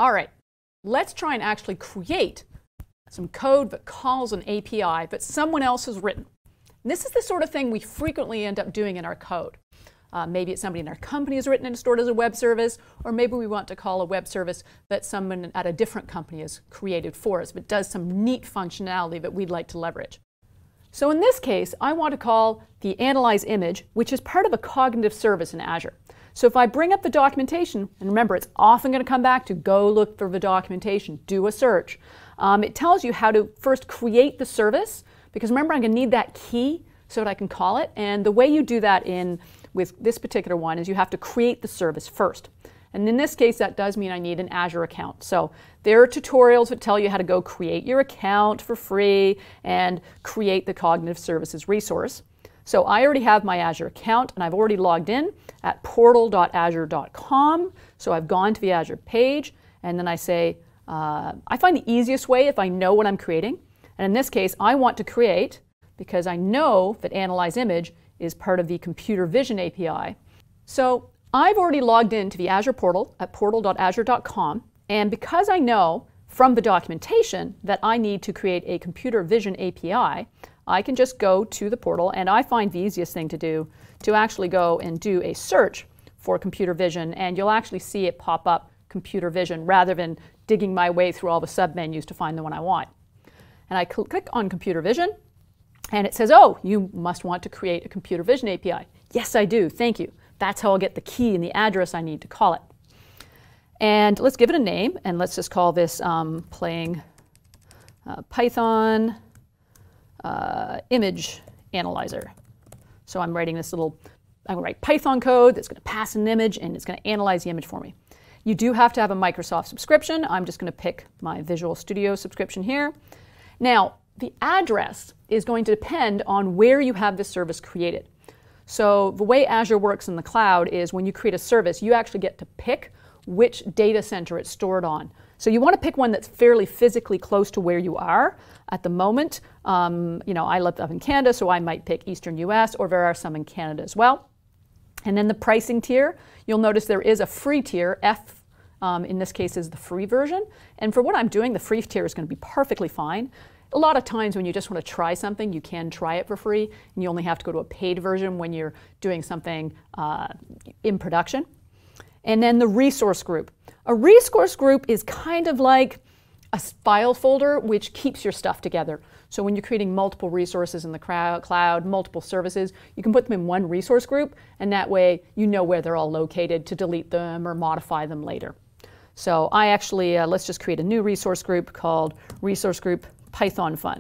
All right, let's try and actually create some code that calls an API that someone else has written. And this is the sort of thing we frequently end up doing in our code. Maybe it's somebody in our company has written and stored as a web service, or maybe we want to call a web service that someone at a different company has created for us, but does some neat functionality that we'd like to leverage. So in this case, I want to call the analyze image, which is part of a cognitive service in Azure. So if I bring up the documentation, and remember, it's often going to come back to go look for the documentation, do a search. It tells you how to first create the service, because remember, I'm going to need that key so that I can call it. And the way you do that with this particular one is you have to create the service first. And in this case, that does mean I need an Azure account. So there are tutorials that tell you how to go create your account for free and create the Cognitive Services resource. So I already have my Azure account, and I've already logged in at portal.azure.com. So I've gone to the Azure page, and then I say, I find the easiest way if I know what I'm creating. And in this case, I want to create, because I know that Analyze Image is part of the Computer Vision API. So I've already logged into the Azure portal at portal.azure.com, and because I know from the documentation that I need to create a Computer Vision API, I can just go to the portal, and I find the easiest thing to do to actually go and do a search for Computer Vision, and you'll actually see it pop up Computer Vision rather than digging my way through all the submenus to find the one I want. And I click on Computer Vision, and it says, oh, you must want to create a Computer Vision API. Yes, I do. Thank you. That's how I'll get the key and the address I need to call it. And let's give it a name, and let's just call this playing Python image analyzer. So I'm writing this little, I'm going to write Python code that's going to pass an image, and it's going to analyze the image for me. You do have to have a Microsoft subscription. I'm just going to pick my Visual Studio subscription here. Now, the address is going to depend on where you have this service created. So the way Azure works in the cloud is when you create a service, you actually get to pick which data center it's stored on. So you want to pick one that's fairly physically close to where you are at the moment. You know, I live up in Canada, so I might pick Eastern US, or there are some in Canada as well. And then the pricing tier, you'll notice there is a free tier. F, in this case, is the free version. And for what I'm doing, the free tier is going to be perfectly fine. A lot of times when you just want to try something, you can try it for free, and you only have to go to a paid version when you're doing something in production. And then the resource group. A resource group is kind of like a file folder which keeps your stuff together. So when you're creating multiple resources in the cloud, multiple services, you can put them in one resource group, and that way you know where they're all located to delete them or modify them later. So I actually, let's just create a new resource group called Resource Group Python Fun.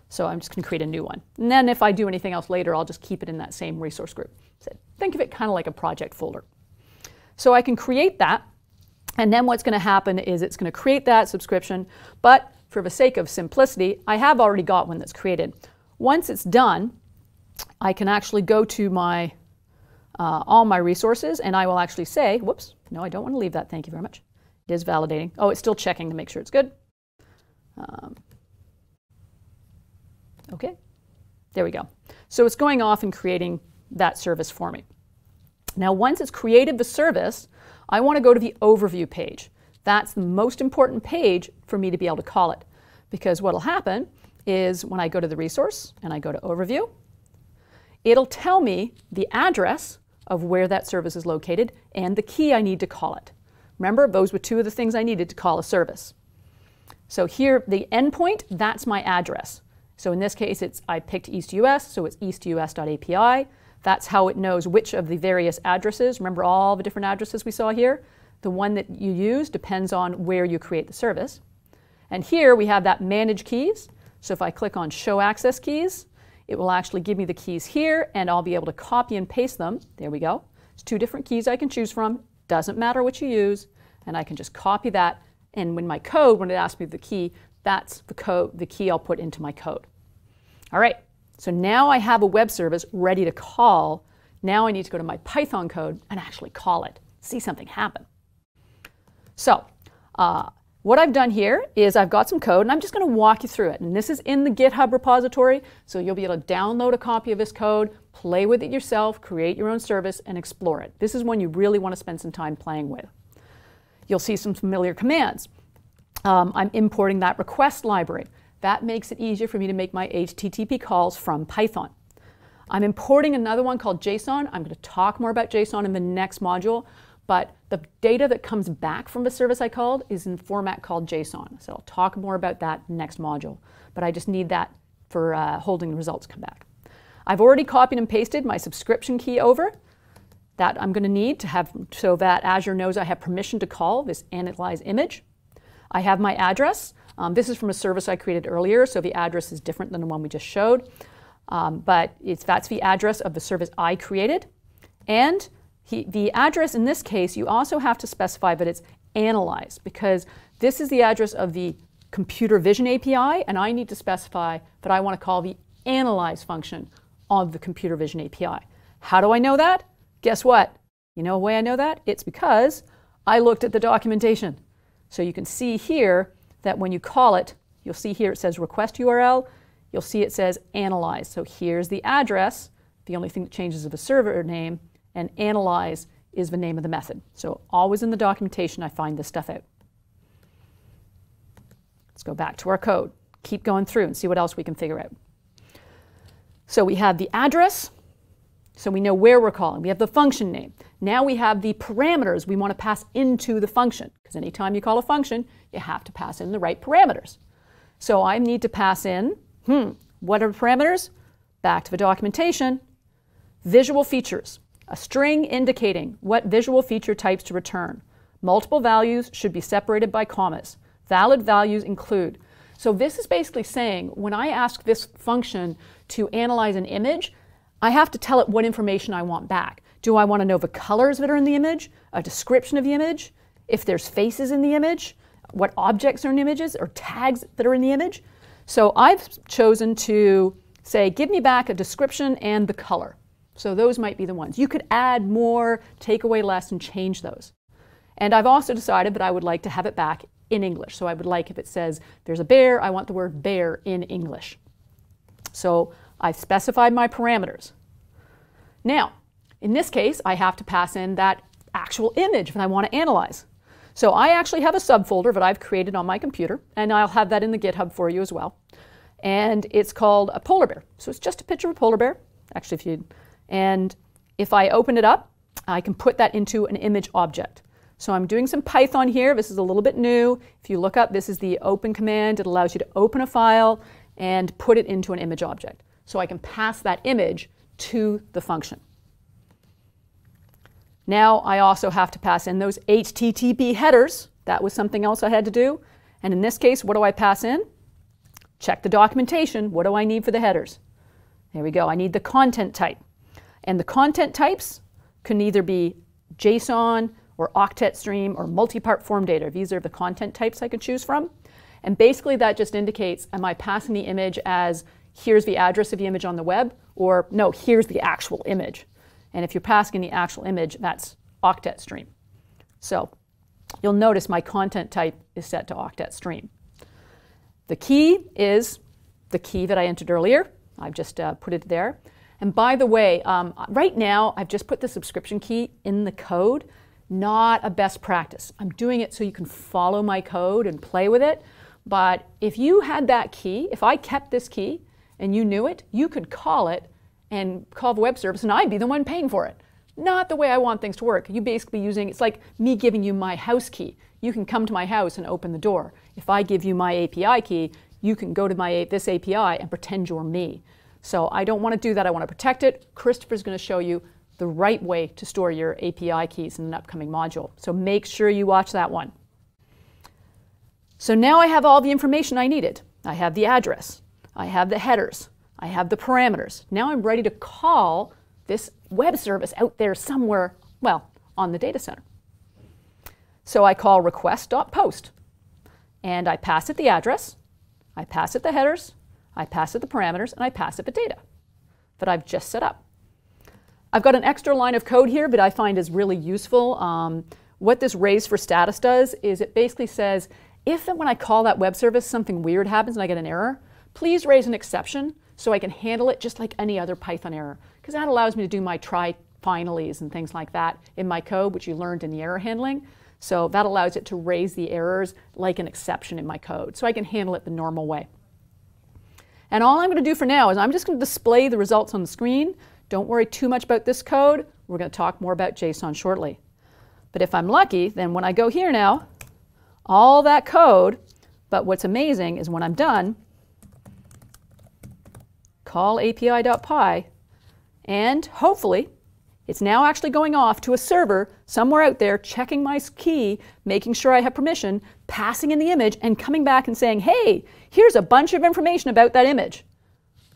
So I'm just going to create a new one. And then if I do anything else later, I'll just keep it in that same resource group. So think of it kind of like a project folder. So I can create that, and then what's going to happen is it's going to create that subscription, but for the sake of simplicity, I have already got one that's created. Once it's done, I can actually go to my all my resources, and I will actually say, whoops, no, I don't want to leave that, thank you very much. It is validating. Oh, it's still checking to make sure it's good. Okay, there we go. So it's going off and creating that service for me. Now, once it's created the service, I want to go to the overview page. That's the most important page for me to be able to call it, because what will happen is when I go to the resource and I go to overview, it'll tell me the address of where that service is located and the key I need to call it. Remember, those were two of the things I needed to call a service. So here, the endpoint, that's my address. So in this case, I picked East US, so it's eastus.api. That's how it knows which of the various addresses. Remember all the different addresses we saw here? The one that you use depends on where you create the service. And here we have that manage keys. So if I click on show access keys, it will actually give me the keys here, and I'll be able to copy and paste them. There we go. There's two different keys I can choose from. Doesn't matter what you use. And I can just copy that. And when my code, when it asks me the key, that's the key I'll put into my code. All right. So now I have a web service ready to call. Now I need to go to my Python code and actually call it, see something happen. So what I've done here is I've got some code, and I'm just going to walk you through it. And this is in the GitHub repository, so you'll be able to download a copy of this code, play with it yourself, create your own service, and explore it. This is one you really want to spend some time playing with. You'll see some familiar commands. I'm importing that request library. That makes it easier for me to make my HTTP calls from Python. I'm importing another one called JSON. I'm going to talk more about JSON in the next module, but the data that comes back from the service I called is in format called JSON. So I'll talk more about that next module, but I just need that for holding the results come back. I've already copied and pasted my subscription key over. That I'm going to need to have so that Azure knows I have permission to call this analyze image. I have my address. This is from a service I created earlier, so the address is different than the one we just showed. But that's the address of the service I created. And the address in this case, you also have to specify that it's analyze, because this is the address of the computer vision API, and I need to specify that I want to call the analyze function of the computer vision API. How do I know that? Guess what? You know a way I know that? It's because I looked at the documentation. So you can see here that when you call it, you'll see here it says request URL. You'll see it says analyze. So here's the address. The only thing that changes is the server name, and analyze is the name of the method. So always in the documentation, I find this stuff out. Let's go back to our code. Keep going through and see what else we can figure out. So we have the address. So we know where we're calling. We have the function name. Now we have the parameters we want to pass into the function, because anytime you call a function, you have to pass in the right parameters. So I need to pass in, what are the parameters? Back to the documentation. Visual features, a string indicating what visual feature types to return. Multiple values should be separated by commas. Valid values include. So this is basically saying when I ask this function to analyze an image, I have to tell it what information I want back. Do I want to know the colors that are in the image, a description of the image, if there's faces in the image, what objects are in images, or tags that are in the image? So I've chosen to say, give me back a description and the color. So those might be the ones. You could add more, take away less, and change those. And I've also decided that I would like to have it back in English. So I would like, if it says there's a bear, I want the word bear in English. So I've specified my parameters. Now, in this case, I have to pass in that actual image that I want to analyze. So I actually have a subfolder that I've created on my computer, and I'll have that in the GitHub for you as well. And it's called a polar bear. So it's just a picture of a polar bear. Actually, if I open it up, I can put that into an image object. So I'm doing some Python here. This is a little bit new. If you look up, this is the open command. It allows you to open a file and put it into an image object. So I can pass that image to the function. Now I also have to pass in those HTTP headers. That was something else I had to do. And in this case, what do I pass in? Check the documentation. What do I need for the headers? There we go. I need the content type. And the content types can either be JSON or octet stream or multi-part form data. These are the content types I can choose from. And basically that just indicates, am I passing the image as here's the address of the image on the web, or no, here's the actual image. And if you're passing the actual image, that's octet stream. So you'll notice my content type is set to octet stream. The key is the key that I entered earlier. I've just put it there. And by the way, right now I've just put the subscription key in the code. Not a best practice. I'm doing it so you can follow my code and play with it. But if you had that key, if I kept this key and you knew it, you could call it and call the web service and I'd be the one paying for it. Not the way I want things to work. You basically using, it's like me giving you my house key. You can come to my house and open the door. If I give you my API key, you can go to this API and pretend you're me. So I don't want to do that. I want to protect it. Christopher's going to show you the right way to store your API keys in an upcoming module. So make sure you watch that one. So now I have all the information I needed. I have the address. I have the headers. I have the parameters. Now I'm ready to call this web service out there somewhere, well, on the data center. So I call request.post. And I pass it the address. I pass it the headers. I pass it the parameters. And I pass it the data that I've just set up. I've got an extra line of code here that I find is really useful. What this raise for status does is it basically says, if when I call that web service something weird happens and I get an error, please raise an exception so I can handle it just like any other Python error. Because that allows me to do my try finallys and things like that in my code, which you learned in the error handling. So that allows it to raise the errors like an exception in my code. So I can handle it the normal way. And all I'm going to do for now is I'm just going to display the results on the screen. Don't worry too much about this code. We're going to talk more about JSON shortly. But if I'm lucky, then when I go here now, all that code, but what's amazing is when I'm done, call api.py, and hopefully it's now actually going off to a server somewhere out there, checking my key, making sure I have permission, passing in the image, and coming back and saying, hey, here's a bunch of information about that image.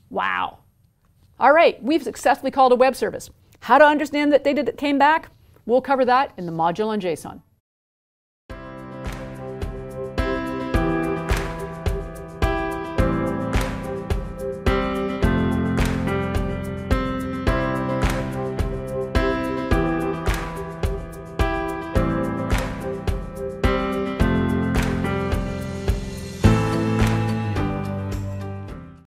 Wow. All right, we've successfully called a web service. How to understand that data that came back? We'll cover that in the module on JSON.